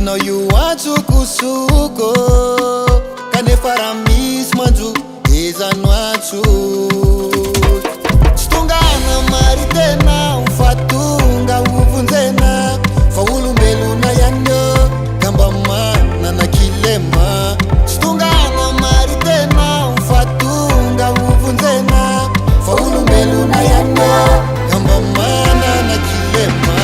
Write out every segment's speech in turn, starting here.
anao io atsokotsoko kanefa raha misy manjo ezano atso tsy tonga namary tena fa tonga hovonjena fa olombelona ihany eo gamba manana kilema tsy tonga namary tena fa tonga hovonjena fa olombelona ihany eo gamba manana kilema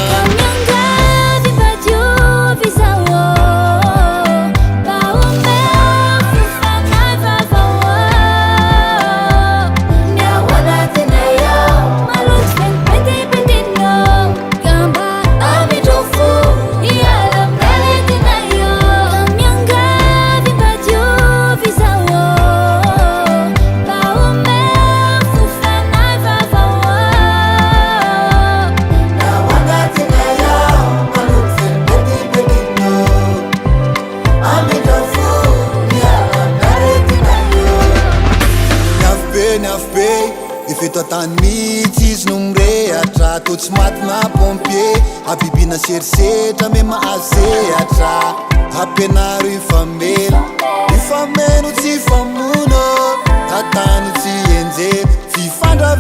Ifeto atany mihitsy izy no mirehatra to tsy matina pompier abibina serisetra me mahazehatra ampianaro ifameno tsy famono tatano tsy enjely fifandra